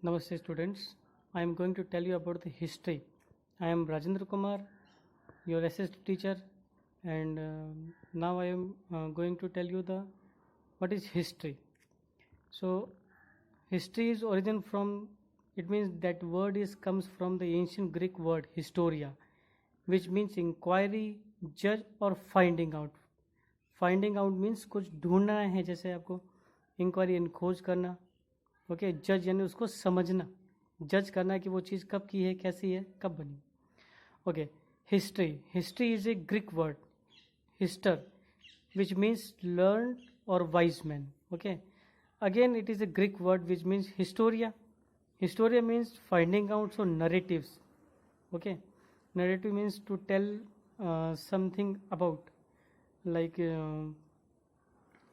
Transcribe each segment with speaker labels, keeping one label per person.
Speaker 1: Namaste students. I am going to tell you about the history. I am Rajendra Kumar, your assistant teacher, and now I am going to tell you the what is history. So history is origin from, it means that word is comes from the ancient Greek word historia, which means inquiry, judge or finding out. Finding out means कुछ ढूंढना है, जैसे आपको inquiry यानी खोज करना. Okay, जज यानी उसको समझना, जज करना कि वो चीज़ कब की है, कैसी है, कब बनी. Okay, history is a Greek word histor which means learn और wise man. Okay, again it is a Greek word which means historia means finding outs और narratives. Okay, narrative means to tell something about, like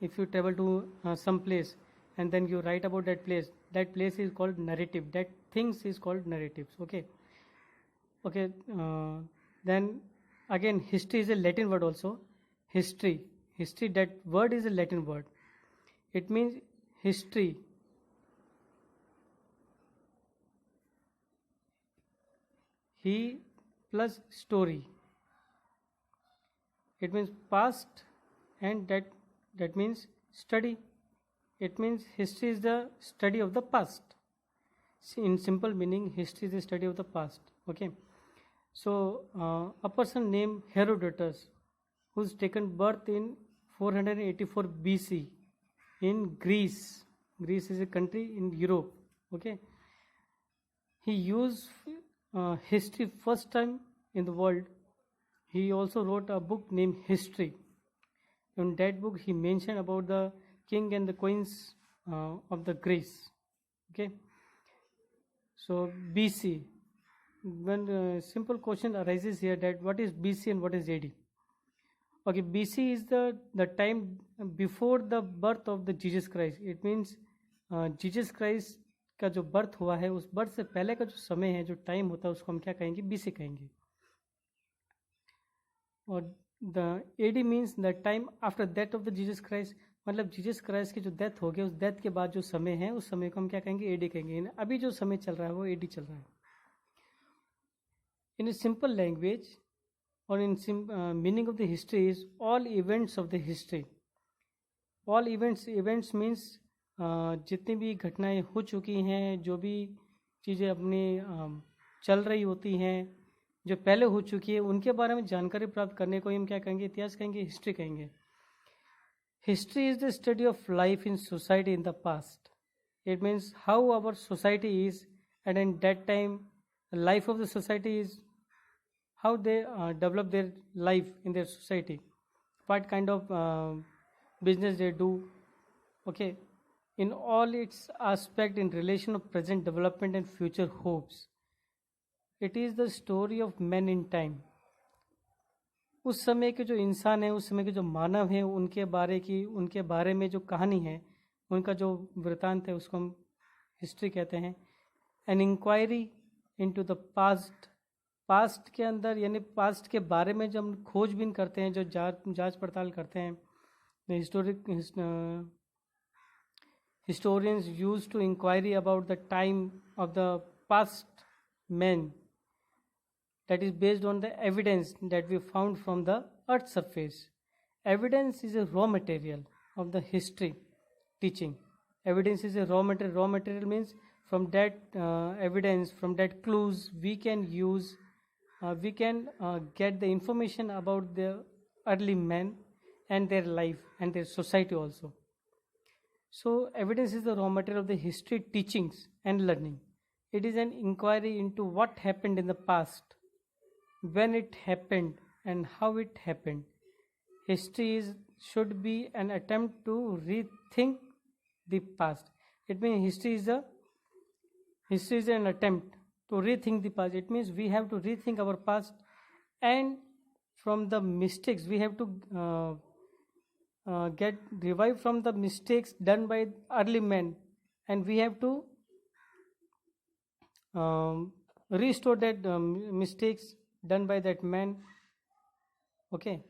Speaker 1: if you travel to some place and then you write about that place is called narrative, that things is called narratives. Okay, then again history is a Latin word also. History, that word is a Latin word. It means history. He plus story. It means past, and that means study. It means history is the study of the past. See, in simple meaning, history is the study of the past. Okay, so a person named Herodotus, who's taken birth in 484 BC in Greece. Greece is a country in Europe. Okay, he used history first time in the world. He also wrote a book named History. In that book, he mentioned about the king and the queens of the Greece. Okay. So BC. When simple question arises here, that what is BC and what is AD? Okay, BC is the time before the birth of the Jesus Christ. It means Jesus Christ का जो birth हुआ है, उस birth से पहले का जो समय है, जो टाइम होता है, उसको हम क्या कहेंगे? BC कहेंगे. और the AD means the time after death of the Jesus Christ, मतलब जीसस क्राइस्ट की जो डेथ हो गई, उस डेथ के बाद जो समय है, उस समय को हम क्या कहेंगे? एडी कहेंगे. अभी जो समय चल रहा है वो एडी चल रहा है. इन ए सिंपल लैंग्वेज और in meaning of the history is all events of the history. All events means जितनी भी घटनाएं हो चुकी हैं, जो भी चीज़ें अपनी चल रही होती हैं, जो पहले हो चुकी है, उनके बारे में जानकारी प्राप्त करने को हम क्या कहेंगे? इतिहास कहेंगे, हिस्ट्री कहेंगे. History is the study of life in society in the past. It means how our society is, and in that time life of the society is, how they develop their life in their society, what kind of business they do. Okay, in all its aspect in relation of present development and future hopes. It is the story of man in time. उस समय के जो इंसान है, उस समय के जो मानव हैं, उनके बारे में जो कहानी है, उनका जो वृतांत है, उसको हम हिस्ट्री कहते हैं. An inquiry into the past के अंदर, यानी पास्ट के बारे में जब हम खोजबीन करते हैं, जो जांच पड़ताल करते हैं, historians used to inquiry about the time of the past men, that is based on the evidence that we found from the earth's surface. Evidence is a raw material of the history teaching. Evidence is a raw material. Raw material means from that evidence, from that clues, we can get the information about the early men and their life and their society also. So evidence is the raw material of the history teachings and learning. It is an inquiry into what happened in the past, when it happened, and how it happened. History should be an attempt to rethink the past. It means history is an attempt to rethink the past. It means we have to rethink our past, and from the mistakes we have to get revived from the mistakes done by early men, and we have to restore that mistakes done by that man. Okay,